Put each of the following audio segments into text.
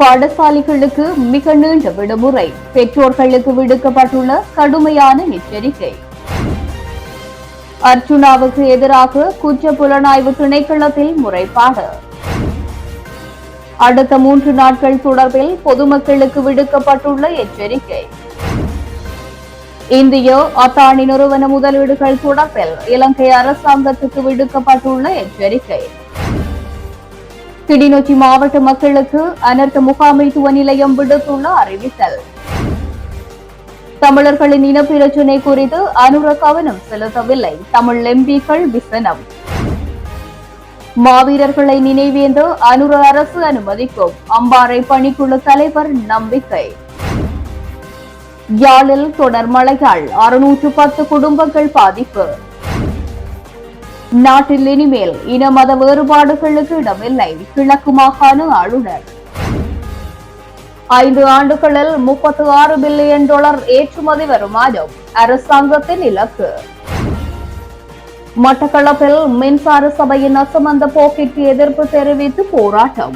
பாடசாலைகளுக்கு மிக நீண்ட விடுமுறை, பெற்றோர்களுக்கு விடுக்கப்பட்டுள்ள கடுமையான எச்சரிக்கை. அர்ச்சுனாவுக்கு எதிராக குற்ற புலனாய்வு திணைக்களத்தில் முறைப்பாடு. அடுத்த 3 நாட்கள் தொடர்பில் பொதுமக்களுக்கு விடுக்கப்பட்டுள்ள எச்சரிக்கை. இந்திய அத்தானி நிறுவன முதலீடுகள் தொடர்பில் இலங்கை அரசாங்கத்துக்கு விடுக்கப்பட்டுள்ள எச்சரிக்கை. கிளிநொச்சி மாவட்ட மக்களுக்கு அனர்த்த முகாமைத்துவ நிலையம் விடுத்துள்ள அறிவித்தல். தமிழர்களின் இனப்பிரச்சினை குறித்து அனுர கவனம் செலுத்தவில்லை, தமிழ் எம்பிக்கள் விசனம். மாவீரர்களை நினைவேந்த அனுர அரசு அனுமதிக்கும், அம்பாறை பணிக்குழு தலைவர் நம்பிக்கை. யாழில் தொடர் மழையால் 610 குடும்பங்கள் பாதிப்பு. நாட்டில் இனிமேல் இன மத வேறுபாடுகளுக்கு இடமில்லை, கிழக்கு மாகாண ஆளுநர். 5 ஆண்டுகளில் $36 பில்லியன் ஏற்றுமதி வருமானம், அரசாங்கத்தின் இலக்கு. மட்டக்களப்பில் மின்சார சபையின் அசமந்த போக்கிற்கு எதிர்ப்பு தெரிவித்து போராட்டம்.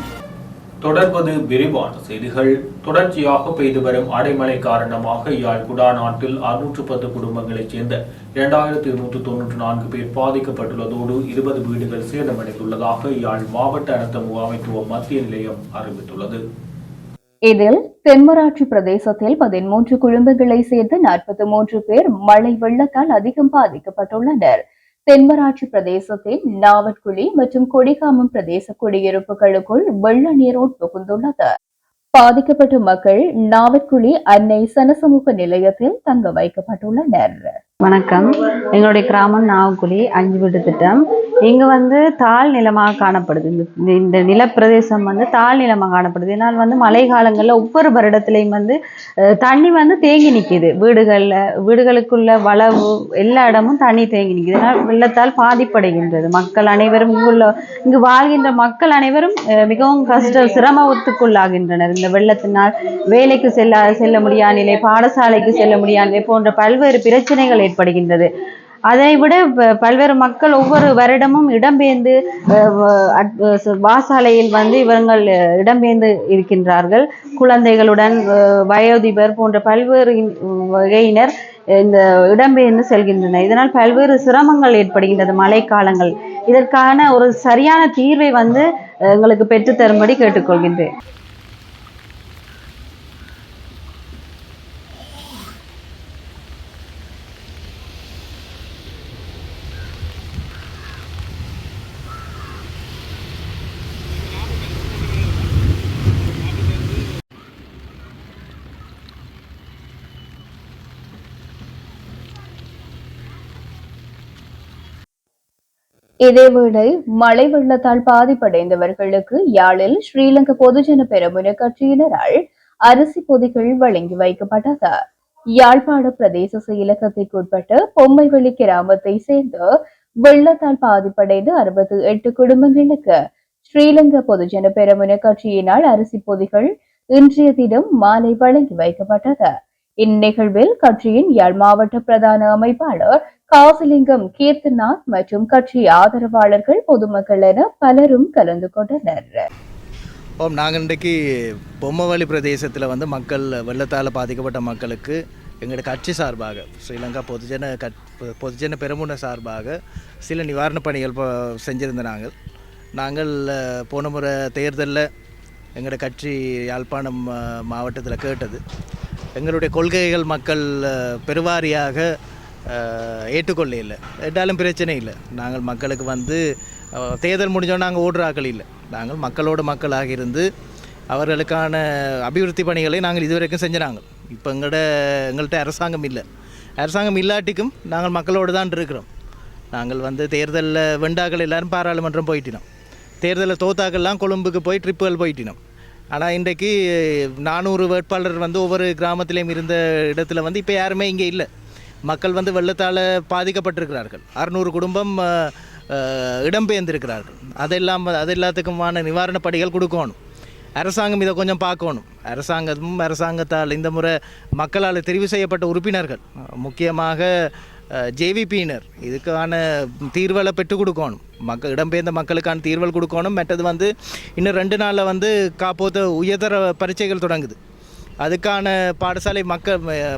தொடர்வது விரிவான செய்திகள். தொடர்ச்சியாக பெய்து வரும் அடைமழை காரணமாக யாழ் குடாநாட்டில் 610 குடும்பங்களைச் சேர்ந்த 2294 பேர் பாதிக்கப்பட்டுள்ளதோடு 20 வீடுகள் சேதமடைந்துள்ளதாக யாழ் மாவட்ட அனர்த்த முகாமைத்துவ மத்திய நிலையம் அறிவித்துள்ளது. இதில் தென்மராட்சி பிரதேசத்தில் 13 குடும்பங்களை சேர்ந்த 43 பேர் மழை வெள்ளத்தால் அதிகம் பாதிக்கப்பட்டுள்ளனர். தென்மராட்சி பிரதேசத்தில் நாவற்குழி மற்றும் கொடிகாமம் பிரதேச குடியிருப்புகளுக்குள் வெள்ள நீர் உட்புகுந்துள்ளது. பாதிக்கப்பட்ட மக்கள் நாவற்குழி அன்னை சனசமூக நிலையத்தில் தங்க வைக்கப்பட்டுள்ளனர். வணக்கம், எங்களுடைய கிராமம் நாவக்குழி 5 வீடு திட்டம். இங்கு தாழ் நிலமாக காணப்படுது. இந்த நிலப்பிரதேசம் தாழ் நிலமாக காணப்படுது. இதனால் மழை காலங்களில் ஒவ்வொரு வருடத்திலையும் தண்ணி தேங்கி நிற்கிது. வீடுகளுக்குள்ள வளவு எல்லா இடமும் தண்ணி தேங்கி நிற்கிது. இதனால் வெள்ளத்தால் பாதிப்படைகின்றது. மக்கள் அனைவரும் இங்கு வாழ்கின்ற மக்கள் அனைவரும் மிகவும் சிரமத்துக்குள்ளாகின்றனர். இந்த வெள்ளத்தினால் வேலைக்கு செல்ல முடியாத நிலை, பாடசாலைக்கு செல்ல முடியாத நிலை போன்ற பல்வேறு பிரச்சனைகள் ஏற்படுகின்றது. அதை விட பல்வேறு மக்கள் ஒவ்வொரு வருடமும் இடம்பெயர்ந்து வாசாலையில் இவர்கள் இடம்பெயர்ந்து இருக்கின்றார்கள். குழந்தைகளுடன் வயோதிபர் போன்ற பல்வேறு வகையினர் இந்த இடம்பெயர்ந்து செல்கின்றனர். இதனால் பல்வேறு சிரமங்கள் ஏற்படுகின்றது மழை காலங்கள். இதற்கான ஒரு சரியான தீர்வை எங்களுக்கு பெற்றுத்தரும்படி கேட்டுக்கொள்கின்றேன். இதேவேளை மழை வெள்ளத்தால் பாதிப்படைந்தவர்களுக்கு யாழில் ஸ்ரீலங்கா பொதுஜன பெரமுன கட்சியினரால் அரிசி பொதிகள் வழங்கி வைக்கப்பட்டது. யாழ்ப்பாண பிரதேச செயலகத்திற்குட்பட்ட பொம்மைவெளி கிராமத்தை சேர்ந்த வெள்ளத்தால் பாதிப்படைந்த 68 குடும்பங்களுக்கு ஸ்ரீலங்கா பொதுஜன பெரமுன கட்சியினால் அரிசி பொதிகள் இன்றைய தினம் மாலை வழங்கி வைக்கப்பட்டது. இந்நிகழ்வில் கட்சியின் யாழ் மாவட்ட பிரதான அமைப்பாளர் காசிலிங்கம் கீர்த்தநாத் மற்றும் கட்சி ஆதரவாளர்கள், பொதுமக்கள் என பலரும் கலந்து கொண்டனர். நாங்கள் இன்றைக்கு பொம்மவெளி பிரதேசத்தில் மக்கள் வெள்ளத்தால் பாதிக்கப்பட்ட மக்களுக்கு எங்களுடைய கட்சி சார்பாக ஸ்ரீலங்கா பொதுஜன பெரமுன சார்பாக சில நிவாரணப் பணிகள் செஞ்சிருந்த நாங்கள் போன முறை தேர்தலில் எங்களுடைய கட்சி யாழ்ப்பாணம் மாவட்டத்தில் கேட்டது, எங்களுடைய கொள்கைகள் மக்கள் பெருவாரியாக ஏற்றுக்கொள்ள இல்லை. ஏற்றாலும் பிரச்சனை இல்லை. நாங்கள் மக்களுக்கு தேர்தல் முடிஞ்சோன்னா நாங்கள் ஓடுறாக்கள் இல்லை. நாங்கள் மக்களோடு மக்களாக இருந்து அவர்களுக்கான அபிவிருத்தி பணிகளை நாங்கள் இதுவரைக்கும் செஞ்சினாங்க. இப்போ எங்கள்கிட்ட அரசாங்கம் இல்லை. அரசாங்கம் இல்லாட்டிக்கும் நாங்கள் மக்களோடு தான் இருக்கிறோம். நாங்கள் தேர்தலில் வெண்டாக்கள் எல்லோரும் பாராளுமன்றம் போயிட்டினோம். தேர்தலில் தோத்தாக்கள்லாம் கொழும்புக்கு போய் ட்ரிப்புகள் போயிட்டினோம். ஆனால் இன்றைக்கு 400 வேட்பாளர் ஒவ்வொரு கிராமத்திலையும் இருந்த இடத்துல இப்போ யாருமே இங்கே இல்லை. மக்கள் வெள்ளத்தால் பாதிக்கப்பட்டிருக்கிறார்கள். 600 குடும்பம் இடம்பெயர்ந்திருக்கிறார்கள். அது எல்லாத்துக்குமான நிவாரணப் படிகள் கொடுக்கணும். அரசாங்கம் இதை கொஞ்சம் பார்க்கணும். அரசாங்கத்தால் இந்த முறை மக்களால் தெரிவு செய்யப்பட்ட உறுப்பினர்கள், முக்கியமாக ஜேவிபியினர் இதுக்கான தீர்வுகளை பெற்றுக் கொடுக்கணும். இடம்பெயர்ந்த மக்களுக்கான தீர்வுகள் கொடுக்கணும். மற்றது வந்து இன்னும் 2 நாளில் வந்து காப்போத்த உயர்தர பரீட்சைகள் தொடங்குது. அதுக்கான பாடசாலை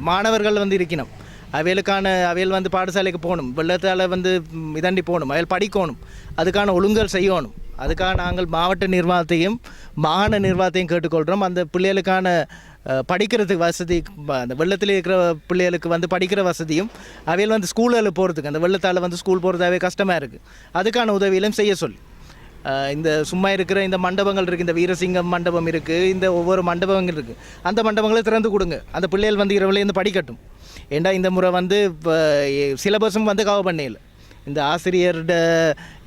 மாணவர்கள் வந்து இருக்கணும். அவைகள் வந்து பாடசாலைக்கு போகணும். வெள்ளத்தால் வந்து இதாண்டி போகணும். அவைகள் படிக்கணும். அதுக்கான ஒழுங்கல் செய்யணும். அதுக்காக நாங்கள் மாவட்ட நிர்வாகத்தையும் மாகாண நிர்வாகத்தையும் கேட்டுக்கொள்கிறோம். அந்த பிள்ளைகளுக்கான படிக்கிறதுக்கு வசதி, அந்த வெள்ளத்தில் இருக்கிற பிள்ளைகளுக்கு வந்து படிக்கிற வசதியும் அவையில் வந்து ஸ்கூலில் போகிறதுக்கு, அந்த வெள்ளத்தால் வந்து ஸ்கூல் போகிறதாவே கஷ்டமாக இருக்குது. அதுக்கான உதவியிலும் செய்ய சொல்லி இந்த சும்மா இருக்கிற இந்த மண்டபங்கள் இருக்குது, இந்த வீரசிங்கம் மண்டபம் இருக்குது, இந்த ஒவ்வொரு மண்டபங்கள் இருக்குது, அந்த மண்டபங்களை திறந்து கொடுங்க. அந்த பிள்ளைகள் வந்து இரவுலேருந்து படிக்கட்டும். ஏண்டா இந்த முறை வந்து சிலபஸும் வந்து கவர் பண்ணல. இந்த ஆசிரியரோட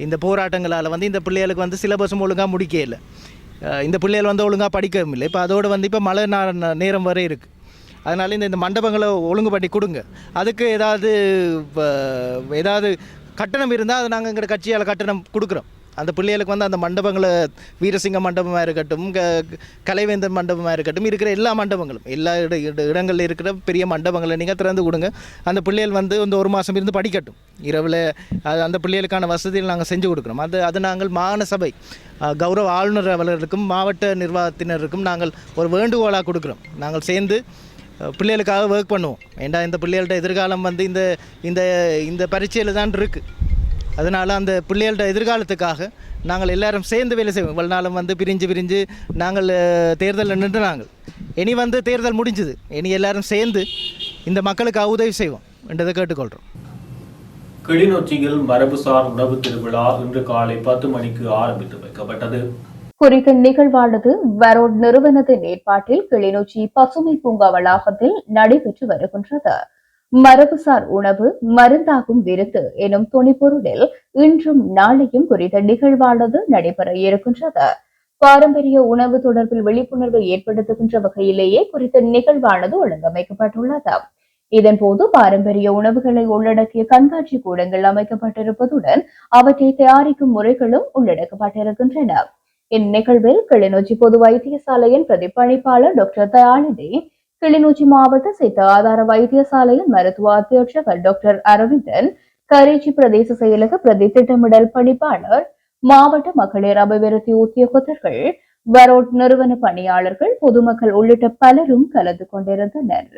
இந்த போராட்டங்களால் வந்து இந்த பிள்ளைகளுக்கு வந்து சிலபஸும் ஒழுங்காக முடிக்கல. இந்த பிள்ளைகள் வந்து ஒழுங்காக படிக்கவும் இல்லை. இப்போ அதோடு வந்து இப்போ மழை நேரம் வரை இருக்குது. அதனால் இந்த மண்டபங்களை ஒழுங்கு பண்ணி கொடுங்க. அதுக்கு ஏதாவது கட்டணம் இருந்தால் அதை நாங்கள் எங்கள் கட்சியால் கட்டணம் கொடுக்குறோம். அந்த பிள்ளைகளுக்கு வந்து அந்த மண்டபங்களை வீரசிங்க மண்டபமாக இருக்கட்டும், கலைவேந்தர் மண்டபமாக இருக்கட்டும், இருக்கிற எல்லா மண்டபங்களும், எல்லா இடங்களில் இருக்கிற பெரிய மண்டபங்களை நீங்கள் திறந்து கொடுங்க. அந்த பிள்ளைகள் வந்து இந்த 1 மாதம் இருந்து படிக்கட்டும். இரவில் அந்த பிள்ளைகளுக்கான வசதிகள் நாங்கள் செஞ்சு கொடுக்குறோம். அது நாங்கள் மாகாண சபை கௌரவ ஆளுநர் அவர்களுக்கும் மாவட்ட நிர்வாகத்தினருக்கும் நாங்கள் ஒரு வேண்டுகோளாக கொடுக்குறோம். நாங்கள் சேர்ந்து பிள்ளைகளுக்காக ஒர்க் பண்ணுவோம். ஏண்டா இந்த பிள்ளைகள்கிட்ட எதிர்காலம் வந்து இந்த பரீட்சையில் தான் இருக்குது. அதனால் அந்த பிள்ளைகள்கிட்ட எதிர்காலத்துக்காக நாங்கள் எல்லோரும் சேர்ந்து வேலை செய்வோம். இவ்வளோ நாளும் வந்து பிரிஞ்சு நாங்கள் தேர்தலில் நின்று நாங்கள் இனி வந்து தேர்தல் முடிஞ்சுது. இனி எல்லோரும் சேர்ந்து இந்த மக்களுக்காக உதவி செய்வோம் என்றதை கேட்டுக்கொள்கிறோம். கிளிநொச்சியில் மரபுசார் உணவு திருவிழா இன்று காலை 10 மணிக்கு ஆரம்பித்து வைக்கப்பட்டது. குறித்த நிகழ்வானது வரோட் நிறுவனத்தின் ஏற்பாட்டில் கிளிநொச்சி பசுமை பூங்கா வளாகத்தில் நடைபெற்று வருகின்றது. மரபுசார் உணவு மருந்தாகும் விருது எனும் துணிப்பொருளில் இன்றும் நாளையும் குறித்த நிகழ்வானது நடைபெற இருக்கின்றது. பாரம்பரிய உணவு தொடர்பில் விழிப்புணர்வை ஏற்படுத்துகின்ற வகையிலேயே குறித்த நிகழ்வானது ஒழுங்கமைக்கப்பட்டுள்ளது. இதன்போது பாரம்பரிய உணவுகளை உள்ளடக்கிய கண்காட்சி கூடங்கள் அமைக்கப்பட்டிருப்பதுடன் அவற்றை தயாரிக்கும் முறைகளும் உள்ளடக்கப்பட்டிருக்கின்றன. இந்நிகழ்வில் கிளிநொச்சி பொது வைத்தியசாலையின் பிரதிபலிப்பாளர் டாக்டர் தயாநிதி, கிளிநொச்சி மாவட்ட சித்த ஆதார வைத்தியசாலையின் மருத்துவ அத்தியட்சகர் டாக்டர் அரவிந்தன், கரேச்சி பிரதேச செயலக பிரதி திட்டமிடல் பணிப்பாளர், மாவட்ட மகளிர் அபிவிருத்தி உத்தியோகத்தர்கள், வரோட் நிறுவன பணியாளர்கள், பொதுமக்கள் உள்ளிட்ட பலரும் கலந்து கொண்டிருந்தனர்.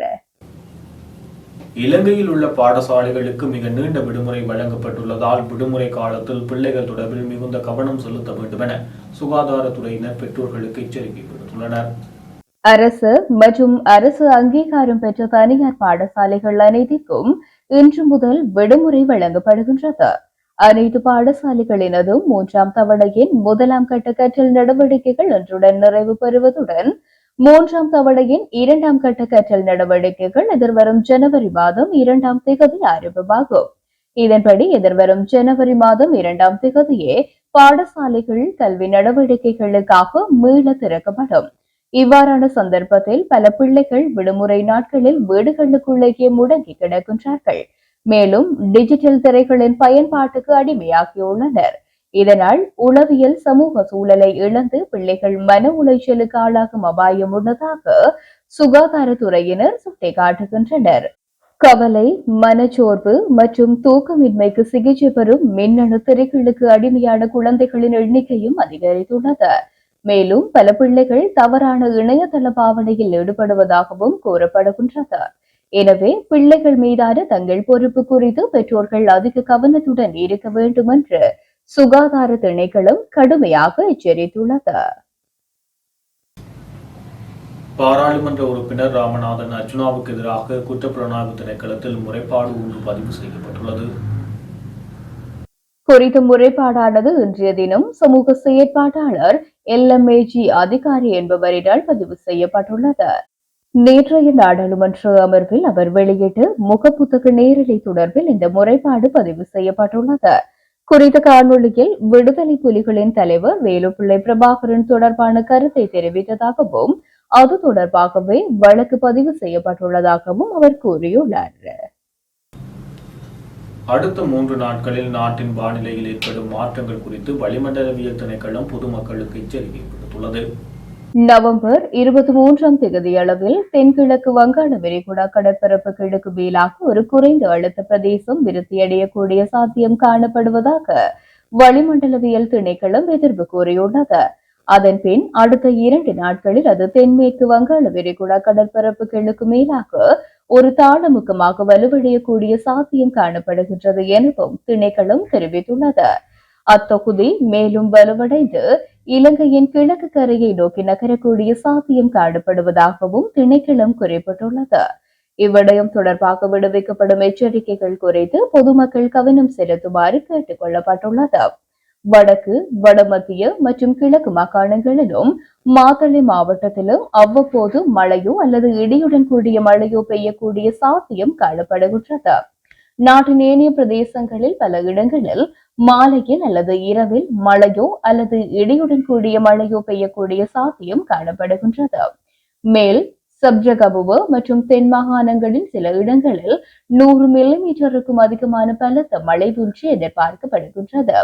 இலங்கையில் உள்ள பாடசாலைகளுக்கு மிக நீண்ட விடுமுறை வழங்கப்பட்டுள்ளதால் விடுமுறை காலத்தில் பிள்ளைகள் தொடர்பில் மிகுந்த கவனம் செலுத்த வேண்டும் என சுகாதாரத்துறையினர் பெற்றோர்களுக்கு எச்சரிக்கை விடுத்துள்ளனர். அரசு மற்றும் அரசு அங்கீகாரம் பெற்ற தனியார் பாடசாலைகள் அனைத்திற்கும் இன்று முதல் விடுமுறை வழங்கப்படுகின்றது. அனைத்து பாடசாலைகளினதும் 3ஆம் தவணையின் 1ஆம் கட்ட கற்றல் நடவடிக்கைகள் இன்றுடன் நிறைவு பெறுவதுடன் 3ஆம் தவணையின் 2ஆம் கட்ட கற்றல் நடவடிக்கைகள் எதிர்வரும் ஜனவரி மாதம் 2ஆம் தேதி ஆரம்பமாகும். இதன்படி எதிர்வரும் ஜனவரி மாதம் 2ஆம் தேதியே பாடசாலைகள் கல்வி நடவடிக்கைகளுக்காக மீள திறக்கப்படும். இவ்வாறான சந்தர்ப்பத்தில் பல பிள்ளைகள் விடுமுறை நாட்களில் வீடுகளுக்குள்ளேயே முடங்கி கிடக்கின்றார்கள். மேலும் டிஜிட்டல் திரைகளின் பயன்பாட்டுக்கு அடிமையாகியுள்ளனர். இதனால் உளவியல் சமூக சூழலை இழந்து பிள்ளைகள் மன உளைச்சலுக்கு ஆளாகும் அபாயம் உள்ளதாக சுகாதாரத்துறையினர் சுட்டிக்காட்டுகின்றனர். கவலை, மனச்சோர்வு மற்றும் தூக்கமின்மைக்கு சிகிச்சை பெறும் மின்னணு திரைகளுக்கு அடிமையான குழந்தைகளின் எண்ணிக்கையும் அதிகரித்துள்ளது. மேலும் பல பிள்ளைகள் தவறான இணையதள பாவனையில் ஈடுபடுவதாகவும் கூறப்படுகின்றது. எனவே பிள்ளைகள் மீதான தங்கள் பொறுப்பு குறித்து பெற்றோர்கள் அதிக கவனத்துடன் இருக்க வேண்டும் என்று சுகாதார திணைக்களம் கடுமையாக எச்சரித்துள்ளது. பாராளுமன்ற உறுப்பினர் ராமநாதன் அர்ஜுனாவுக்கு எதிராக குற்றப்புலனாய்வு திணைக்களத்தில் முறைப்பாடு ஒன்று பதிவு செய்யப்பட்டுள்ளது. குறித்த முறைப்பாடானது இன்றைய தினம் சமூக செயற்பாட்டாளர் LMAG அதிகாரி என்பவரினால் பதிவு செய்யப்பட்டுள்ளது. நேற்றைய நாடாளுமன்ற அமர்வில் அவர் வெளியிட்டு முகப்புத்தக நேரலை தொடர்பில் இந்த முறைப்பாடு பதிவு செய்யப்பட்டுள்ளது. குறித்த காணொலியில் விடுதலை புலிகளின் தலைவர் வேலுப்பிள்ளை பிரபாகரன் தொடர்பான கருத்தை தெரிவித்ததாகவும் அது தொடர்பாகவே வழக்கு பதிவு செய்யப்பட்டுள்ளதாகவும் அவர் கூறியுள்ளார். அடுத்த 3 நாட்களில் நாட்டின் வானிலையில் ஏற்படும் மாற்றங்கள் குறித்து வளிமண்டலவியல் திணைக்களம் பொதுமக்களுக்கு எச்சரிக்கை விடுத்துள்ளது. நவம்பர் 23ஆம் தேதியளவில் தென்கிழக்கு வங்காள விரிகுடா கடற்பரப்பு கிழக்கு மேலாக ஒரு குறைந்த அழுத்த பிரதேசம் விருத்தியடையக்கூடிய சாத்தியம் காணப்படுவதாக வளிமண்டலவியல் திணைக்களம் எதிர்ப்பு கூறியுள்ளது. அதன்பின் அடுத்த 2 நாட்களில் அது தென்மேற்கு வங்காள விரிகுடா கடற்பரப்பு கிழக்கு மேலாக ஒரு தாளமுக்கமாக வலுவடையக்கூடிய சாத்தியம் காணப்படுகின்றது எனவும் திணைக்களம் தெரிவித்துள்ளது. அத்தொகுதி மேலும் வலுவடைந்து இலங்கையின் கிழக்கு கரையை நோக்கி நகரக்கூடிய சாத்தியம் காணப்படுவதாகவும் திணைக்களம் குறிப்பிட்டுள்ளது. இவ்விடயம் தொடர்பாக விடுவிக்கப்படும் எச்சரிக்கைகள் குறித்து பொதுமக்கள் கவனம் செலுத்துமாறு கேட்டுக் கொள்ளப்பட்டுள்ளது. வடக்கு, வடமத்திய மற்றும் கிழக்கு மாகாணங்களிலும் மாத்தளை மாவட்டத்திலும் அவ்வப்போது மழையோ அல்லது இடியுடன் கூடிய மழையோ பெய்யக்கூடிய சாத்தியம் காணப்படுகின்றது. நாட்டின் ஏனைய பிரதேசங்களில் பல இடங்களில் மாலையில் அல்லது இரவில் மழையோ அல்லது இடியுடன் கூடிய மழையோ பெய்யக்கூடிய சாத்தியம் காணப்படுகின்றது. மேல் சப்ரகமுவ மற்றும் தென் மாகாணங்களின் சில இடங்களில் 100 மில்லிமீட்டருக்கும் அதிகமான பலத்த மழை வீழ்ச்சி எதிர்பார்க்கப்படுகின்றது.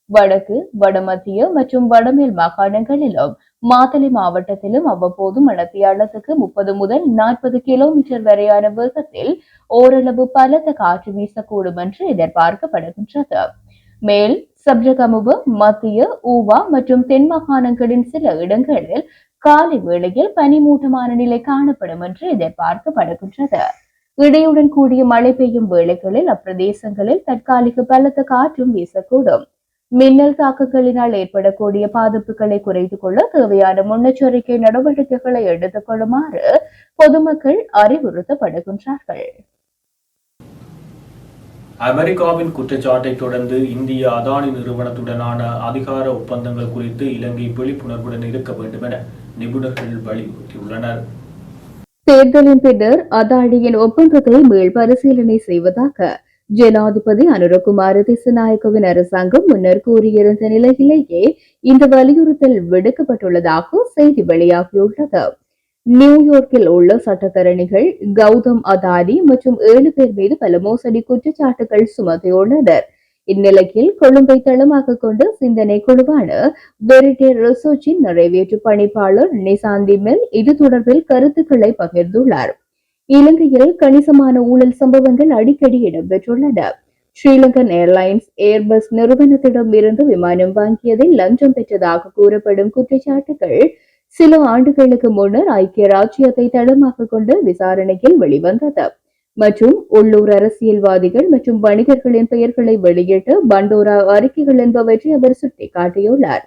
வடக்கு, வடமத்திய மற்றும் வடமேல் மாகாணங்களிலும் மாத்தளை மாவட்டத்திலும் அவ்வப்போது மணத்தியாலத்துக்கு 30 முதல் 40 கிலோமீட்டர் வரையான வேகத்தில் ஓரளவு பலத்த காற்று வீசக்கூடும் என்று எதிர்பார்க்கப்படுகின்றது. மேல் சப்ரகமுவ, மத்திய, ஊவா மற்றும் தென் மாகாணங்களின் சில இடங்களில் காலை வேளையில் பனிமூட்டமான நிலை காணப்படும் என்று எதிர்பார்க்கப்படுகின்றது. இடையுடன் கூடிய மழை பெய்யும் வேளைகளில் அப்பிரதேசங்களில் தற்காலிக பலத்த காற்றும் வீசக்கூடும். மின்னல் தாக்குகளினால் ஏற்படக்கூடிய பாதிப்புகளை குறைத்துக் கொள்ள தேவையான முன்னெச்சரிக்கை நடவடிக்கைகளை எடுத்துக் கொள்ளுமாறு பொதுமக்கள் அறிவுறுத்தப்படுகின்றார்கள். அமெரிக்காவின் குற்றச்சாட்டை தொடர்ந்து இந்திய அதானி நிறுவனத்துடனான அதிகார ஒப்பந்தங்கள் குறித்து இலங்கை விழிப்புணர்வுடன் இருக்க வேண்டும் என நிபுணர்கள் வலியுறுத்தியுள்ளனர். தேர்தலின் பின்னர் அதானியின் ஒப்பந்தத்தை மீள் பரிசீலனை செய்வதாக ஜனாதிபதி அனுரகுமார திசாநாயக்கவின் அரசாங்கம் முன்னர் கூறியிருந்த நிலையிலேயே இந்த வலியுறுத்தல் விடுக்கப்பட்டுள்ளதாக செய்தி வெளியாகியுள்ளது. நியூயார்க்கில் உள்ள சட்டத்தரணிகள் கௌதம் அதானி மற்றும் 7 பேர் மீது பல மோசடி குற்றச்சாட்டுகள் சுமத்தியுள்ளனர். இந்நிலையில் கொழும்பை தளமாக கொண்டு சிந்தனை குழுவான வெரிட்டே ரிசர்ச்சின் நிறைவேற்று பணிப்பாளர் நிசாந்தி மெல் இது தொடர்பில் கருத்துக்களை பகிர்ந்துள்ளார். இலங்கையில் கணிசமான ஊழல் சம்பவங்கள் அடிக்கடி இடம்பெற்றுள்ளன. ஸ்ரீலங்கன் ஏர்லைன்ஸ் ஏர்பஸ் நிறுவனத்திடம் இருந்து விமானம் வாங்கியதில் லஞ்சம் பெற்றதாக கூறப்படும் குற்றச்சாட்டுகள் சில ஆண்டுகளுக்கு முன்னர் ஐக்கிய ராஜ்யத்தை தளமாக கொண்டு விசாரணையில் வெளிவந்தது மற்றும் உள்ளூர் அரசியல்வாதிகள் மற்றும் வணிகர்களின் பெயர்களை வெளியிட்டு பண்டோரா அறிக்கைகள் என்பவற்றை அவர் சுட்டிக்காட்டியுள்ளார்.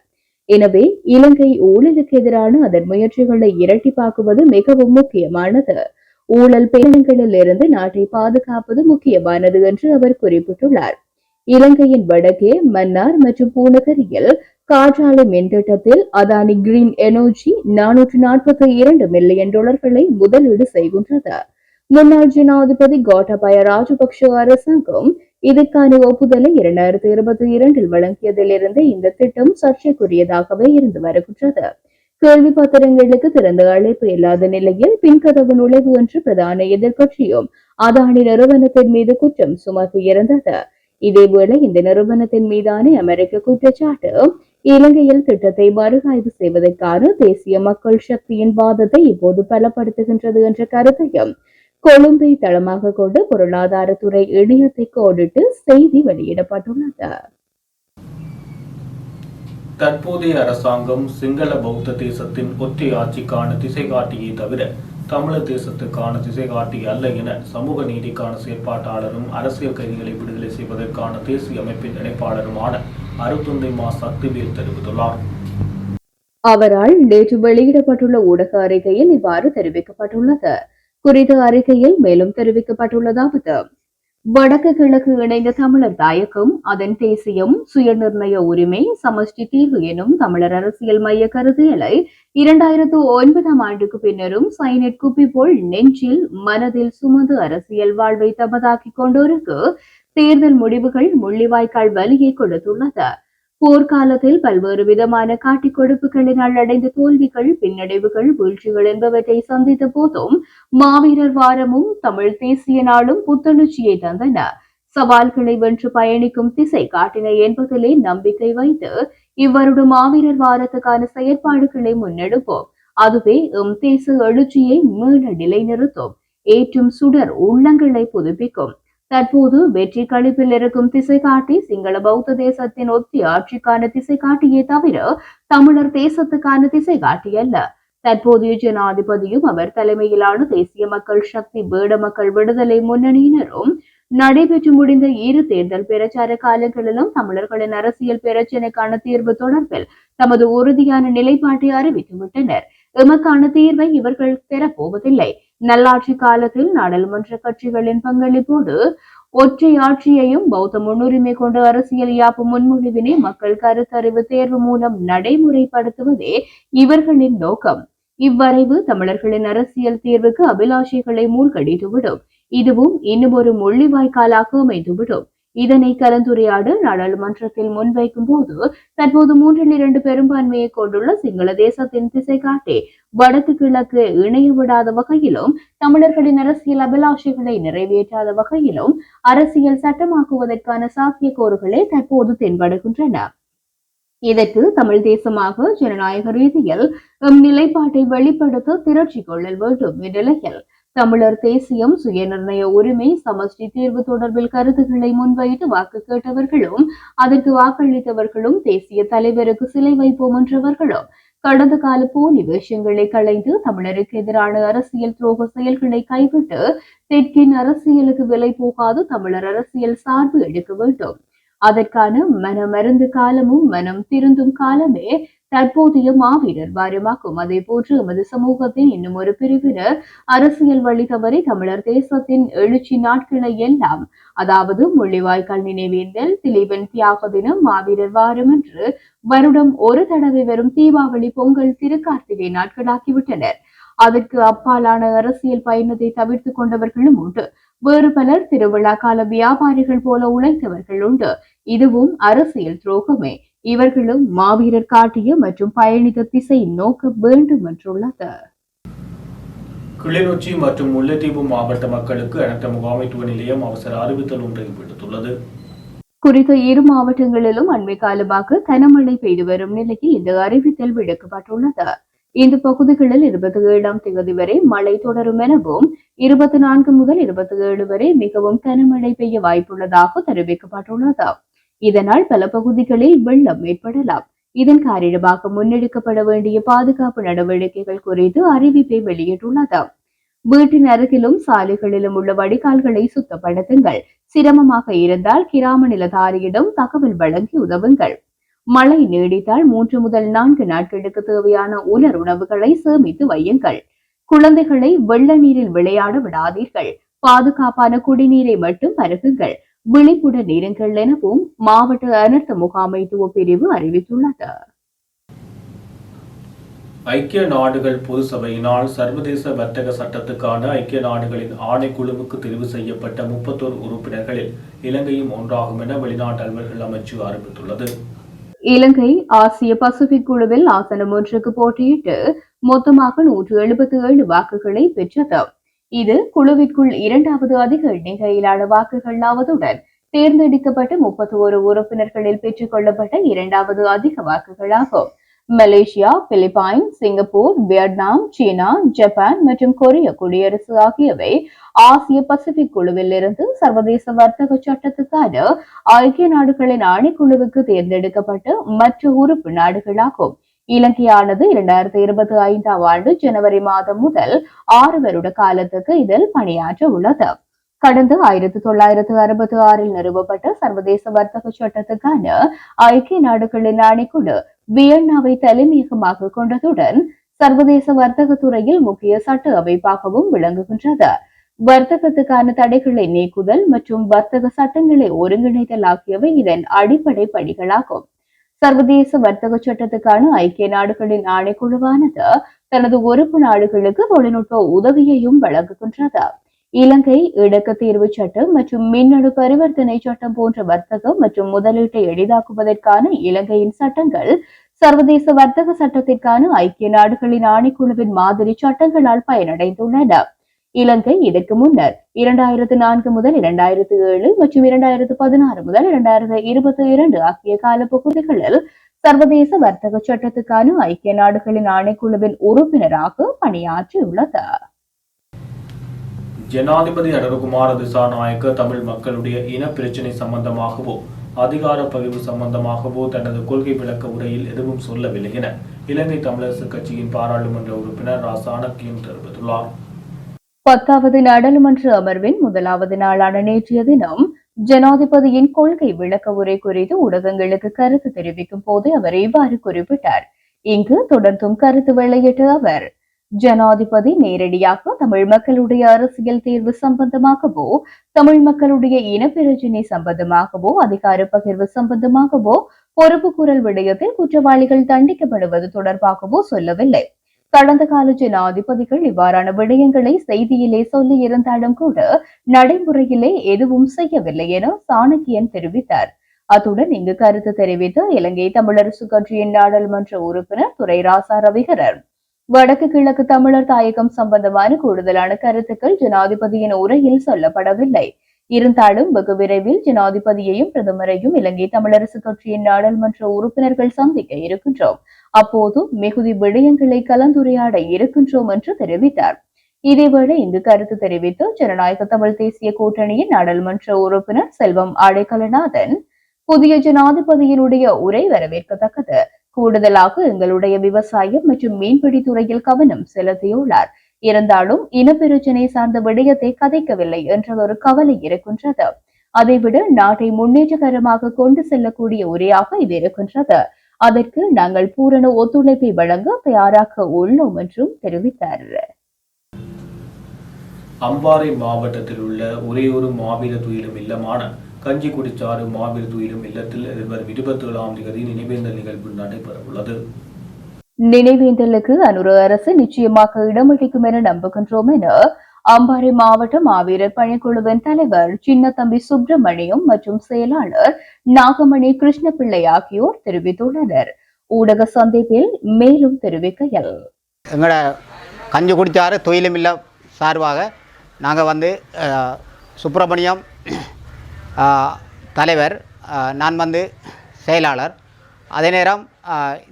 எனவே இலங்கை ஊழலுக்கு எதிரான அதன் முயற்சிகளை இரட்டிப்பாக்குவது மிகவும் முக்கியமானது. ஊழல் பேரங்களில் இருந்து நாட்டை பாதுகாப்பது முக்கியமானது என்று அவர் குறிப்பிட்டுள்ளார். இலங்கையின் வடக்கே மன்னார் மற்றும் பூநகரியில் காற்றாலை மின் திட்டத்தில் அதானி கிரீன் எனர்ஜி $442 மில்லியன் முதலீடு செய்கின்றது. முன்னாள் ஜனாதிபதி கோட்டாபய ராஜபக்ஷ அரசாங்கம் இதற்கான ஒப்புதலை 2022 வழங்கியதிலிருந்து இந்த திட்டம் சர்ச்சைக்குரியதாகவே இருந்து வருகின்றது. கேள்வி பத்திரங்களுக்கு திறந்த அழைப்பு இல்லாத நிலையில் பின்கதவு நுழைவு என்று பிரதான எதிர்க்கட்சியும் அதானி நிறுவனத்தின் மீது குற்றம் சுமத்தியிருந்தது. இதேவேளை இந்த நிறுவனத்தின் மீதான அமெரிக்க குற்றச்சாட்டு இலங்கையில் திட்டத்தை மறுஆய்வு செய்வதற்கான தேசிய மக்கள் சக்தியின் வாதத்தை இப்போது பலப்படுத்துகின்றது என்ற கருத்தையும் கொழும்பை தளமாக கொண்டு பொருளாதாரத்துறை இணையத்தை கோடிட்டு செய்தி வெளியிடப்பட்டுள்ளது. தற்போதைய அரசாங்கம் சிங்கள பௌத்த தேசத்தின் ஒற்றை ஆட்சிக்கான திசை காட்டியே தவிர தமிழர் தேசத்துக்கான திசை காட்டி அல்ல என சமூக நீதிக்கான செயற்பாட்டாளரும் அரசியல் கைதிகளை விடுதலை செய்வதற்கான தேசிய அமைப்பின் இணைப்பாளருமான அருத்துந்தை மா சக்திவேல் தெரிவித்துள்ளார். அவரால் நேற்று வெளியிடப்பட்டுள்ள ஊடக அறிக்கையில் இவ்வாறு தெரிவிக்கப்பட்டுள்ளது. குறித்த அறிக்கையில் மேலும் தெரிவிக்கப்பட்டுள்ளதாவது: வடக்கு கிழக்கு இணைந்த தமிழர் தாயகம் அதன் தேசியம், சுயநிர்ணய உரிமை, சமஷ்டி தீர்வு எனும் தமிழர் அரசியல் மைய கருத்தியலை 2009ஆம் ஆண்டுக்கு பின்னரும் சைனட் குப்பி போல் நெஞ்சில் மனதில் சுமந்து அரசியல் வாழ்வை தமதாக்கிக் கொண்டோருக்கு தேர்தல் முடிவுகள் முள்ளிவாய்க்கால் வலியை கொடுத்துள்ளது. போர்க்காலத்தில் பல்வேறு விதமான காட்டிக் கொடுப்புகளினால் அடைந்த தோல்விகள், பின்னடைவுகள், வீழ்ச்சிகள் என்பவற்றை சந்தித்த போதும் மாவீரர் வாரமும் தமிழ் தேசிய நாளும் புத்துணர்ச்சியை தந்தன. சவால்களை வென்று பயணிக்கும் திசை காட்டின என்பதிலே நம்பிக்கை வைத்து இவ்வருடம் மாவீரர் வாரத்துக்கான செயற்பாடுகளை முன்னெடுப்போம். அதுவே எம் தேச எழுச்சியை மீள நிலைநிறுத்தும், ஏற்றும் சுடர் உள்ளங்களை புதுப்பிக்கும். தற்போது வெற்றி களிப்பில் இருக்கும் திசை காட்டி சிங்கள பௌத்த தேசத்தின் ஒத்திய ஆட்சிக்கான திசை காட்டியே தவிர தமிழர் தேசத்துக்கான திசை காட்டி அல்ல. தற்போதைய ஜனாதிபதியும் அவர் தலைமையிலான தேசிய மக்கள் சக்தி வேட மக்கள் விடுதலை முன்னணியினரும் நடைபெற்று முடிந்த இரு தேர்தல் பிரச்சார காலங்களிலும் தமிழர்களின் அரசியல் பிரச்சினைக்கான தீர்வு தொடர்பில் தமது உறுதியான நிலைப்பாட்டை அறிவித்துவிட்டனர். எமக்கான தீர்வை இவர்கள் பெறப்போவதில்லை. நல்லாட்சி காலத்தில் நாடாளுமன்ற கட்சிகளின் பங்களிப்போடு ஒற்றை ஆட்சியையும் பௌத்த முன்னுரிமை கொண்ட அரசியல் யாப்பு முன்மொழிவினை மக்கள் கருத்தறிவு தேர்வு மூலம் நடைமுறைப்படுத்துவதே இவர்களின் நோக்கம். இவ்வரைவு தமிழர்களின் அரசியல் தீர்வுக்கு அபிலாஷைகளை மூழ்கடித்துவிடும். இதுவும் இன்னும் ஒரு முள்ளிவாய்க்காலாக அமைந்துவிடும். இதனை கலந்துரையாட நாடாளுமன்றத்தில் முன்வைக்கும் போது தற்போது 2/3 பெரும்பான்மையை கொண்டுள்ள சிங்கள தேசத்தின் திசை காட்டி வடக்கு கிழக்கு இணைய விடாத வகையிலும் தமிழர்களின் அரசியல் அபிலாஷைகளை நிறைவேற்றாத வகையிலும் அரசியல் சட்டமாக்குவதற்கான சாத்தியக்கூறுகளே தற்போது தென்படுகின்றன. இதற்கு தமிழ் தேசமாக ஜனநாயக ரீதியில் நிலைப்பாட்டை வெளிப்படுத்த திரட்சி கொள்ளல் வேண்டும். இந்நிலையில் தமிழர் தேசியம், சுயநிர்ணய உரிமை, சமஷ்டி தீர்வு தொடர்பில் கருத்துக்களை முன்வைத்து வாக்கு கேட்டவர்களும் அதற்கு வாக்களித்தவர்களும் தேசிய தலைவருக்கு சிலை வைப்போம் என்றவர்களும் கடந்த கால போலி வேஷங்களை களைந்து தமிழருக்கு எதிரான அரசியல் துரோக செயல்களை கைவிட்டு தெற்கின் அரசியலுக்கு விலை போகாது தமிழர் அரசியல் சார்பு எடுக்க வேண்டும். அதற்கான மனமருந்து காலமும் மனம் திருந்தும் காலமே தற்போதைய மாவீரர் வாரமாகும். அதே போன்று எமது சமூகத்தின் இன்னும் ஒரு பிரிவினர் அரசியல் வழி தவறி தமிழர் தேசத்தின் எழுச்சி நாட்களை எல்லாம், அதாவது முள்ளிவாய்க்கால் நினைவேந்தல், திலீபன் தியாக தினம், மாவீரர் வாரம் என்று வருடம் ஒரு தடவை வரும் தீபாவளி, பொங்கல், திருக்கார்த்திகை நாட்களாக்கிவிட்டனர். அதற்கு அப்பாலான அரசியல் பயணத்தை தவிர்த்து கொண்டவர்களும் உண்டு. வேறு பலர் திருவிழா கால வியாபாரிகள் போல உழைத்தவர்கள் உண்டு. இதுவும் அரசியல் துரோகமே. இவர்களும் மாவீரர் காட்டிய மற்றும் பயணித்த திசை நோக்க வேண்டும் என்றுள்ளது. கிளிநொச்சி மற்றும் முல்லைத்தீவு மாவட்ட மக்களுக்கு அனைத்து முகாமைத்துவ நிலையம் அவசர அறிவித்தல் ஒன்றை விடுத்துள்ளது. குறித்த இரு மாவட்டங்களிலும் அண்மை காலமாக கனமழை பெய்து வரும் நிலையில் இந்த அறிவித்தல் விடுக்கப்பட்டுள்ளது. இந்த பகுதிகளில் 27ஆம் தேதி வரை மழை தொடரும் எனவும் 24 முதல் 27 வரை மிகவும் கனமழை பெய்ய வாய்ப்புள்ளதாக தெரிவிக்கப்பட்டுள்ளது. இதனால் பல பகுதிகளில் வெள்ளம் ஏற்படலாம். இதன் காரணமாக முன்னெடுக்கப்பட வேண்டிய பாதுகாப்பு நடவடிக்கைகள் குறித்து அறிவிப்பை வெளியிட்டுள்ளது. வீட்டின் அருகிலும் சாலைகளிலும் உள்ள வடிகால்களை சுத்தப்படுத்துங்கள். சிரமமாக இருந்தால் கிராம நிலதாரியிடம் தகவல் வழங்கி உதவுங்கள். மழை நீடித்தால் 3 முதல் 4 நாட்களுக்கு தேவையான உலர் உணவுகளை சேமித்து வையுங்கள். குழந்தைகளை வெள்ள நீரில் விளையாட விடாதீர்கள். பாதுகாப்பான குடிநீரை மட்டும் பருகுங்கள். விழிப்புடன் இருங்கள் எனவும் மாவட்ட அனர்த்த முகாமைத்துவ பிரிவு அறிவித்துள்ளது. ஐக்கிய நாடுகள் பொது சபையினால் சர்வதேச வர்த்தக சட்டத்துக்கான ஐக்கிய நாடுகளின் ஆணைக்குழுவுக்கு தெரிவு செய்யப்பட்ட 31 உறுப்பினர்களில் இலங்கையும் ஒன்றாகும் என வெளிநாட்டு அலுவல்கள் அமைச்சு அறிவித்துள்ளது. இலங்கை ஆசிய பசிபிக் குழுவில் ஆசனம் ஒன்றுக்கு போட்டியிட்டு மொத்தமாக 177 வாக்குகளை பெற்றது. இது குழுவிற்குள் 2வது அதிக எண்ணிக்கையிலான வாக்குகள் ஆவதுடன் தேர்ந்தெடுக்கப்பட்ட 31 உறுப்பினர்களில் பெற்றுக் கொள்ளப்பட்ட 2வது அதிக வாக்குகளாகும். மலேசியா, பிலிப்பைன்ஸ், சிங்கப்பூர், வியட்நாம், சீனா, ஜப்பான் மற்றும் கொரிய குடியரசு ஆகியவை ஆசிய பசிபிக் குழுவில் இருந்து சர்வதேச வர்த்தக சட்டத்துக்கான ஐக்கிய நாடுகளின் ஆணைக்குழுவுக்கு தேர்ந்தெடுக்கப்பட்ட மற்ற உறுப்பு நாடுகளாகும். இலங்கையானது 2025ஆம் ஆண்டு ஜனவரி மாதம் முதல் 6 வருட காலத்துக்கு இதில் பணியாற்ற உள்ளது. கடந்த 1966 நிறுவப்பட்ட சர்வதேச வர்த்தக சட்டத்துக்கான ஐக்கிய நாடுகளின் ஆணைக்குழு வியன்னாவை தலைமையகமாக கொண்டதுடன் சர்வதேச வர்த்தக துறையில் முக்கிய சட்ட அமைப்பாகவும் விளங்குகின்றது. வர்த்தகத்துக்கான தடைகளை நீக்குதல் மற்றும் வர்த்தக சட்டங்களை ஒருங்கிணைத்தல் ஆகியவை இதன் அடிப்படை படிகளாகும். சர்வதேச வர்த்தக சட்டத்துக்கான ஐக்கிய நாடுகளின் ஆணைக்குழுவானது தனது உறுப்பு நாடுகளுக்கு தொழில்நுட்ப உதவியையும் வழங்குகின்றது. இலங்கை இணக்க தீர்வு சட்டம் மற்றும் மின்னணு பரிவர்த்தனை சட்டம் போன்ற வர்த்தகம் மற்றும் முதலீட்டை எளிதாக்குவதற்கான இலங்கையின் சட்டங்கள் சர்வதேச வர்த்தக சட்டத்திற்கான ஐக்கிய நாடுகளின் ஆணைக்குழுவின் மாதிரி சட்டங்களால் பயனடைந்துள்ளன. இலங்கை இதற்கு முன்னர் 2004 முதல் 2007 மற்றும் 2016 முதல் 2022 ஆகிய காலப்பகுதிகளில் சர்வதேச வர்த்தக சட்டத்துக்கான ஐக்கிய நாடுகளின் ஆணைக்குழுவின் உறுப்பினராக பணியாற்றியுள்ளது. ஜனாதிபதி அனுரகுமார திசாநாயக்க தமிழ் மக்களுடைய இன பிரச்சினை சம்பந்தமாகவோ அதிகார பகிர்வு சம்பந்தமாகவோ தனது கொள்கை விளக்க உரையில் எதுவும் சொல்லவில்லை என இலங்கை தமிழரசு கட்சியின் பாராளுமன்ற உறுப்பினர் ரா சாணக்கியன் தெரிவித்துள்ளார். 10வது நாடாளுமன்ற அமர்வின் முதலாவது நாளான நேற்றைய தினம் ஜனாதிபதியின் கொள்கை விளக்க உரை குறித்து ஊடகங்களுக்கு கருத்து தெரிவிக்கும் போது அவர் இவ்வாறு குறிப்பிட்டார். இங்கு தொடர்ந்தும் கருத்து வெளியிட்ட அவர், ஜனாதிபதி நேரடியாக தமிழ் மக்களுடைய அரசியல் தேர்வு சம்பந்தமாகவோ தமிழ் மக்களுடைய இனப்பிரச்சினை சம்பந்தமாகவோ அதிகார பகிர்வு சம்பந்தமாகவோ பொறுப்புக்கூறல் விடயத்தில் குற்றவாளிகள் தண்டிக்கப்படுவது தொடர்பாகவோ சொல்லவில்லை. கடந்த கால ஜனாதிபதிகள் இவ்வாறான விடயங்களை செய்தியிலே சொல்லி இருந்தாலும் கூட நடைமுறையிலே எதுவும் செய்யவில்லை என சாணக்கியன் தெரிவித்தார். அத்துடன் இங்கு கருத்து தெரிவித்த இலங்கை தமிழரசு கட்சியின் நாடாளுமன்ற உறுப்பினர் துரை ராசா ரவிகரர், வடக்கு கிழக்கு தமிழர் தாயகம் சம்பந்தமான கூடுதலான கருத்துக்கள் ஜனாதிபதியின் உரையில் சொல்லப்படவில்லை. இருந்தாலும் வெகு விரைவில் ஜனாதிபதியையும் பிரதமரையும் இலங்கை தமிழரசு கட்சியின் நாடாளுமன்ற உறுப்பினர்கள் சந்திக்க இருக்கின்றோம். அப்போது மிகுதி விடயங்களை கலந்துரையாட இருக்கின்றோம் என்று தெரிவித்தார். இதேவேளை இங்கு கருத்து தெரிவித்த ஜனநாயக தமிழ் தேசிய கூட்டணியின் நாடாளுமன்ற உறுப்பினர் செல்வம் அடைக்கலநாதன், புதிய ஜனாதிபதியினுடைய உரை வரவேற்கத்தக்கது. கூடுதலாக எங்களுடைய விவசாயம் மற்றும் மீன்பிடி துறையில் கவனம் செலுத்தியுள்ளார். இருந்தாலும் இனப்பிரச்சினை சார்ந்த விடயத்தை கதைக்கவில்லை என்ற ஒரு கவலை இருக்கின்றது. அதைவிட நாட்டை முன்னேற்றகரமாக கொண்டு செல்லக்கூடிய உரையாக இது இருக்கின்றது. அதற்கு நாங்கள் பூரண ஒத்துழைப்பை வழங்க தயாராக உள்ளோம் என்றும் தெரிவித்தார். அம்பாறை மாவட்டத்தில் உள்ள ஒரே ஒரு மாவீர துயிலும் இல்லமான கஞ்சிக்குடிச்சாறு மாவீர துயிலும் இல்லத்தில் எதிர்வரும் 27ஆம் தேதி நினைவேந்தல் நிகழ்வு நடைபெறவுள்ளது. நினைவேந்தலுக்கு அனுர அரசு நிச்சயமாக இடமளிக்கும் என நம்புகின்றோம் என அம்பாறை மாவட்ட மாவீரர் பணிக்குழுவின் தலைவர் சின்னத்தம்பி சுப்பிரமணியம் மற்றும் செயலாளர் நாகமணி கிருஷ்ணபிள்ளை ஆகியோர் தெரிவித்துள்ளனர். ஊடக சந்திப்பில் மேலும் தெரிவிக்கையில், எங்களோட கஞ்சிக்குடிச்சாறு தொழிலும் இல்ல சார்பாக நாங்கள் சுப்பிரமணியம் தலைவர், நான் செயலாளர். அதே நேரம்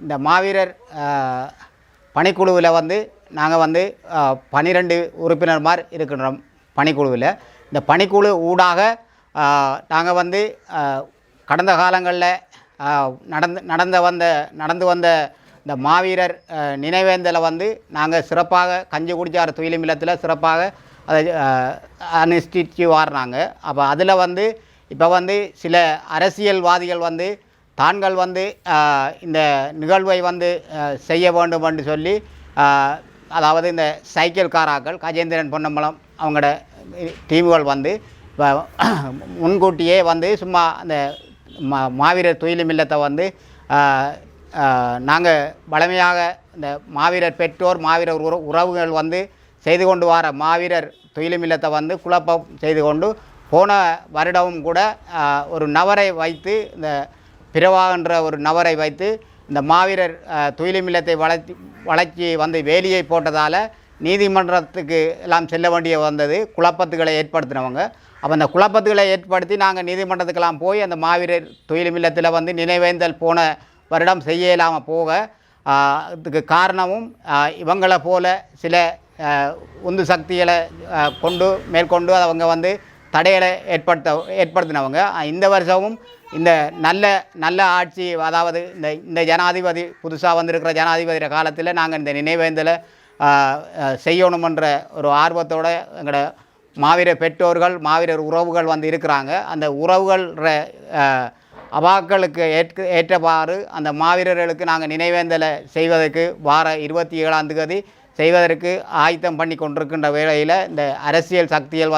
இந்த மாவீரர் பணிக்குழுவில் நாங்கள் 12 உறுப்பினர்மார் இருக்கின்றோம் பணிக்குழுவில். இந்த பணிக்குழு ஊடாக நாங்கள் கடந்த காலங்களில் நடந்து வந்த இந்த மாவீரர் நினைவேந்தலை நாங்கள் சிறப்பாக கஞ்சிக்குடிச்சாறு துயிலும் இல்லத்தில் சிறப்பாக அதை அனுஷ்டிச்சு வாரினாங்க. அப்போ அதில் இப்போ சில அரசியல்வாதிகள் தாங்கள் இந்த நிகழ்வை செய்ய வேண்டும் என்று சொல்லி, அதாவது இந்த சைக்கிள் காராக்கள் கஜேந்திரன் பொன்னம்பலம் அவங்களோட டீமுகள் முன்கூட்டியே சும்மா அந்த மாவீரர் துயிலும் இல்லத்தை நாங்கள் வளமையாக இந்த மாவீரர் பெற்றோர் மாவீரர் உறவுகள் செய்து கொண்டு வர மாவீரர் துயிலும் இல்லத்தை குழப்பம் செய்து கொண்டு போன வருடமும் கூட ஒரு நபரை வைத்து, இந்த பிறவாகின்ற ஒரு நபரை வைத்து இந்த மாவீரர் துயிலும் இல்லத்தை வளர்ச்சி வேலியை போட்டதால் நீதிமன்றத்துக்கு எல்லாம் செல்ல வேண்டிய குழப்பத்துகளை ஏற்படுத்தினவங்க. அப்போ அந்த குழப்பத்துகளை ஏற்படுத்தி நாங்கள் நீதிமன்றத்துக்கெல்லாம் போய் அந்த மாவீரர் துயிலும் இல்லத்தில் நினைவேந்தல் போன வருடம் செய்ய இல்லாமல் போக, அதுக்கு காரணமும் இவங்களை போல சில உந்து சக்திகளை மேற்கொண்டு அவங்க தடைகளை ஏற்படுத்தினவங்க. இந்த வருஷமும் இந்த நல்ல ஆட்சி, அதாவது இந்த ஜனாதிபதி புதுசாக வந்திருக்கிற ஜனாதிபதி காலத்தில் நாங்கள் இந்த நினைவேந்தலை செய்யணுமென்ற ஒரு ஆர்வத்தோடு எங்களோட மாவீரர் பெற்றோர்கள் மாவீரர் உறவுகள் இருக்கிறாங்க. அந்த உறவுகள் அவாக்களுக்கு ஏற்றவாறு அந்த மாவீரர்களுக்கு நாங்கள் நினைவேந்தலை செய்வதற்கு வார 27ஆம் தேதி செய்வதற்கு ஆயத்தம் பண்ணி கொண்டிருக்கின்ற வேளையில் இந்த அரசியல் சக்திகள்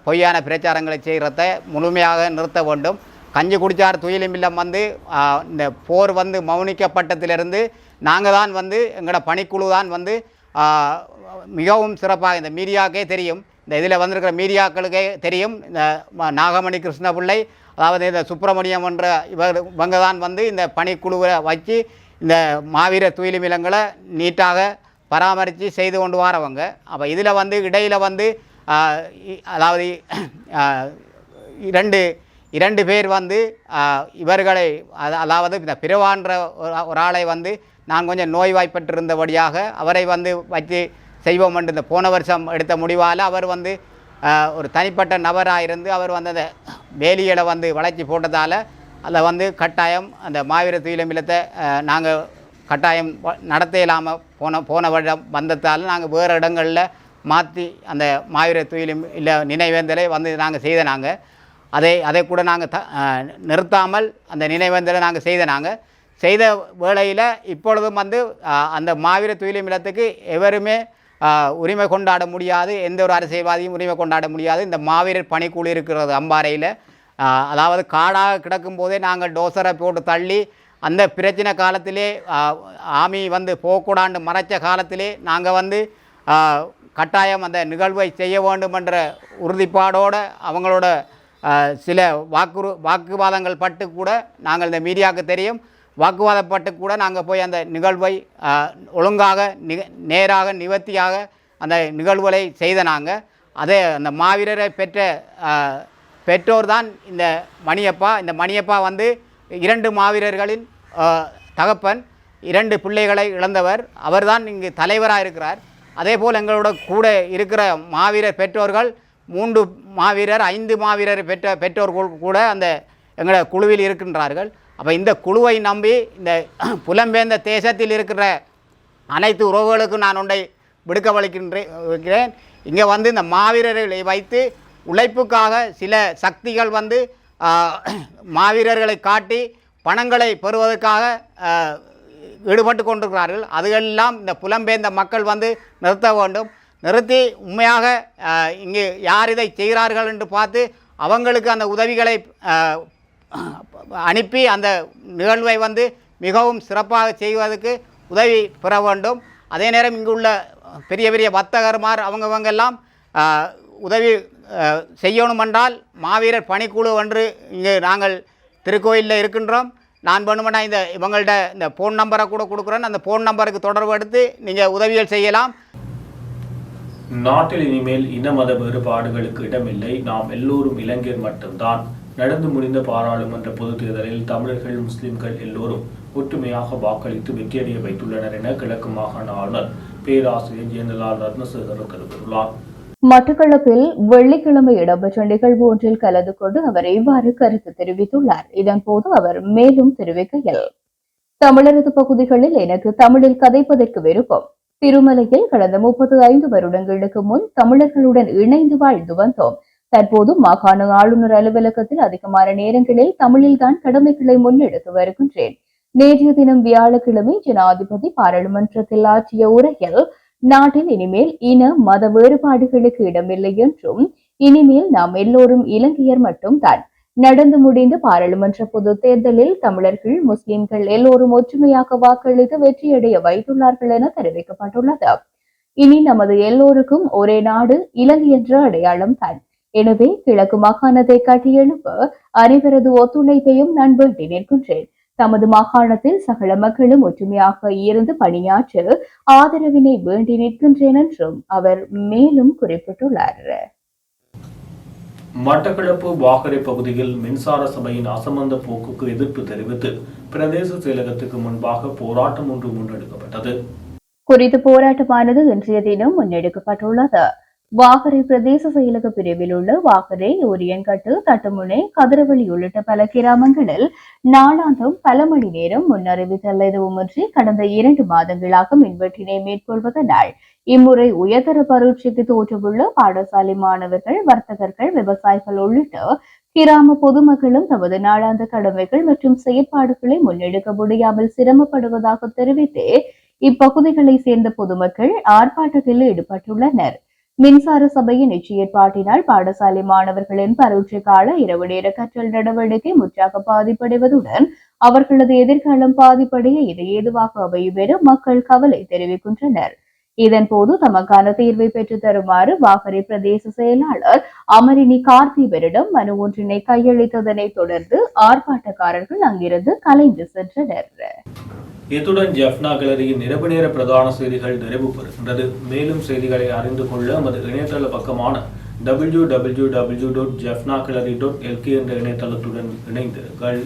பொய்யான பிரச்சாரங்களை செய்கிறத முழுமையாக நிறுத்த வேண்டும். கஞ்சிக்குடிச்சாறு துயிலும் இல்லம் இந்த போர் மௌனிக்கப்பட்டதிலிருந்து நாங்கள் தான் எங்களோட பணிக்குழு தான் மிகவும் சிறப்பாக, இந்த மீடியாவுக்கே தெரியும், இந்த இதில் வந்திருக்கிற மீடியாக்களுக்கே தெரியும், இந்த நாகமணி கிருஷ்ணபிள்ளை, அதாவது இந்த சுப்பிரமணியம் என்ற இவங்க தான் இந்த பணிக்குழுவை வச்சு இந்த மாவீரர் துயிலும் இல்லங்களை நீட்டாக பராமரித்து செய்து கொண்டு வரவங்க. அப்போ இதில் இடையில் அதாவது 2 பேர் வந்து இவர்களை அதாவது இந்த பிறவான்ற ஒரு ஆளை வந்து நான் கொஞ்சம் நோய்வாய்ப்பட்டிருந்தபடியாக அவரை வந்து வச்சு செய்வோம் என்று இந்த போன வருஷம் எடுத்த முடிவால் அவர் வந்து ஒரு தனிப்பட்ட நபராக இருந்து அவர் வந்து அந்த வேலிகளை வந்து வளைச்சி போட்டதால் அதில் வந்து கட்டாயம் அந்த மாவீர துயிலும் இல்லத்தை நாங்கள் கட்டாயம் நடத்த இல்லாமல் போன வருடம் வந்ததால் நாங்கள் வேறு இடங்களில் மாற்றி அந்த மாவீர துயிலும் இல்லை நினைவேந்தலை வந்து நாங்கள் செய்தனாங்க. அதை கூட நாங்கள் நிறுத்தாமல் அந்த நினைவேந்தலை நாங்கள் செய்த வேளையில் இப்பொழுதும் வந்து அந்த மாவீர துயிலும் இல்லத்துக்கு எவருமே உரிமை கொண்டாட முடியாது, எந்த ஒரு அரசியல்வாதியும் உரிமை கொண்டாட முடியாது. இந்த மாவீரர் பணிக்குழு இருக்கிறது அம்பாறையில், அதாவது காடாக கிடக்கும் போதே நாங்கள் டோசரை போட்டு தள்ளி அந்த பிரச்சனை காலத்திலே ஆமி வந்து போக்கூடாண்டு மறைச்ச காலத்திலே நாங்கள் வந்து கட்டாயம் அந்த நிகழ்வை செய்ய வேண்டும் என்ற உறுதிப்பாடோடு அவங்களோட சில வாக்குவாதங்கள் பட்டு கூட நாங்கள் இந்த மீடியாவுக்கு தெரியும் வாக்குவாதப்பட்டு கூட நாங்கள் போய் அந்த நிகழ்வை ஒழுங்காக நேராக நிவர்த்தியாக அந்த நிகழ்வுகளை செய்த நாங்கள் அதே அந்த மாவீரரை பெற்ற பெற்றோர் தான் இந்த மணியப்பா வந்து 2 மாவீரர்களின் தகப்பன், 2 பிள்ளைகளை இழந்தவர். அவர்தான் இங்கு தலைவராக இருக்கிறார். அதே போல் எங்களோட கூட இருக்கிற மாவீரர் பெற்றோர்கள் 3 மாவீரர் 5 மாவீரர் பெற்றோர்கள் கூட அந்த எங்களோட குழுவில் இருக்கின்றார்கள். அப்போ இந்த குழுவை நம்பி இந்த புலம்பெயர்ந்த தேசத்தில் இருக்கிற அனைத்து உறவுகளுக்கும் நான் ஒன்றை விடுக்கவளிக்கின்றேன். இங்கே வந்து இந்த மாவீரர்களை வைத்து உழைப்புக்காக சில சக்திகள் வந்து மாவீரர்களை காட்டி பணங்களை பெறுவதற்காக ஈடுபட்டு கொண்டிருக்கிறார்கள். அதுகளெல்லாம் இந்த புலம்பெயர்ந்த மக்கள் வந்து நிறுத்த வேண்டும். நிறுத்தி உண்மையாக இங்கு யார் இதை செய்கிறார்கள் என்று பார்த்து அவங்களுக்கு அந்த உதவிகளை அனுப்பி அந்த நிகழ்வை வந்து மிகவும் சிறப்பாக செய்வதற்கு உதவி பெற வேண்டும். அதே நேரம் இங்கு உள்ள பெரிய பெரிய வர்த்தகர்மார் அவங்கெல்லாம் உதவி செய்யணுமென்றால் மாவீரர் பணிக்குழு ஒன்று இங்கே நாங்கள் திருக்கோயிலில் இருக்கின்றோம். நான் வேணுமென்னா இவங்கள்ட்ட இந்த ஃபோன் நம்பரை கூட கொடுக்குறேன். அந்த ஃபோன் நம்பருக்கு தொடர்பு எடுத்து நீங்கள் உதவிகள் செய்யலாம். நாட்டில் இனிமேல் இன மத வேறுபாடுகளுக்கு இடமில்லை, நாம் எல்லோரும் இளைஞர் மட்டும்தான். நடந்து முடிந்த பாராளுமன்ற பொதுத் தேர்தலில் தமிழர்கள் முஸ்லிம்கள் எல்லோரும் ஒற்றுமையாக வாக்களித்து வெற்றியடைய வைத்துள்ளனர் என கிழக்கு மாகாண ஆளுநர் பேராசிரியர் ஜெயந்தலால் ரத்னசேகர தெரிவித்துள்ளார். மட்டக்களப்பில் வெள்ளிக்கிழமை இடம்பெற்ற நிகழ்வு ஒன்றில் கலந்து கொண்டு அவர் இவ்வாறு கருத்து தெரிவித்துள்ளார். இதன்போது அவர் மேலும் தெரிவிக்கையில், தமிழரது பகுதிகளில் எனக்கு தமிழில் கதைப்பதற்கு விருப்பம். திருமலையில் கடந்த 35 வருடங்களுக்கு முன் தமிழர்களுடன் இணைந்து வாழ்ந்து வந்தோம். தற்போது மாகாண ஆளுநர் அலுவலகத்தில் அதிகமான நேரங்களில் தமிழில்தான் கடமைகளை முன்னெடுத்து வருகின்றேன். நேற்றைய தினம் வியாழக்கிழமை ஜனாதிபதி பாராளுமன்றத்தில் ஆற்றிய உரையில், நாட்டில் இனிமேல் இன மத வேறுபாடுகளுக்கு இடமில்லை என்றும் இனிமேல் நாம் எல்லோரும் இலங்கையர் மட்டும்தான். நடந்து முடிந்த பாராளுமன்ற பொது தேர்தலில் தமிழர்கள் முஸ்லிம்கள் எல்லோரும் ஒற்றுமையாக வாக்களித்து வெற்றியடைய வைத்துள்ளார்கள் என தெரிவிக்கப்பட்டுள்ளது. இனி நமது எல்லோருக்கும் ஒரே நாடு இலங்கை என்ற அடையாளம் தான். எனவே கிழக்கு மாகாணத்தை கட்டியெழுப்ப அனைவரது ஒத்துழைப்பையும் நான் வேண்டி நிற்கின்றேன். தமது மாகாணத்தில் சகல மக்களும் ஒற்றுமையாக இருந்து பணியாற்ற ஆதரவினை வேண்டி நிற்கின்றேன் என்றும் அவர் மேலும் குறிப்பிட்டுள்ளார். மட்டக்களப்பு வாகரை பகுதியில் மின்சார சபையின் அசமந்த போக்குக்கு எதிர்ப்பு தெரிவித்து பிரதேச செயலகத்துக்கு முன்பாக போராட்டம் ஒன்று முன்னெடுக்கப்பட்டது. குறித்த போராட்டமானது இன்றைய தினம் முன்னெடுக்கப்பட்டுள்ளது. வாகரை பிரதேச செயலக பிரிவில் உள்ள வாகரை, ஓரியன்கட்டு, தட்டுமுனை, கதிரவெளி உள்ளிட்ட பல கிராமங்களில் நாளாந்தம் பல மணி நேரம் முன்னறிவித்தல் எதுவுமின்றி கடந்த 2 மாதங்களாக மின்வெட்டினை மேற்கொள்வதனால் இம்முறை உயர்தர பரீட்சைக்கு தோற்றவுள்ள பாடசாலை மாணவர்கள், வர்த்தகர்கள், விவசாயிகள் உள்ளிட்ட கிராம பொதுமக்களும் தமது நாளாந்த கடமைகள் மற்றும் செயற்பாடுகளை முன்னெடுக்க முடியாமல் சிரமப்படுவதாக தெரிவித்து இப்பகுதிகளை சேர்ந்த பொதுமக்கள் ஆர்ப்பாட்டத்தில் ஈடுபட்டுள்ளனர். மின்சார சபையின் நிச்சயப்பாட்டினால் பாடசாலை மாணவர்களின் பரீட்சை கால இரவு நேர கற்றல் நடவடிக்கை முற்றாக பாதிப்படைவதுடன் அவர்களது எதிர்காலம் பாதிப்படைய இது ஏதுவாக அமையும் என மக்கள் கவலை தெரிவிக்கின்றனர். இதன்போது தமக்கான தீர்வை பெற்று தருமாறு வாகரை பிரதேச செயலாளர் அமரினி கார்த்திபரிடம் மனு ஒன்றினை கையளித்ததனை தொடர்ந்து ஆர்ப்பாட்டக்காரர்கள் அங்கிருந்து கலைந்து சென்றனர். இத்துடன் ஜெஃப்னா கேலரியின் இரவு நேர பிரதான செய்திகள் நிறைவு பெறுகின்றது. மேலும் செய்திகளை அறிந்து கொள்ள நமது இணையதள பக்கமான www.jeffnakalari.lk என்ற இணையதளத்துடன் இணைந்திருங்கள்.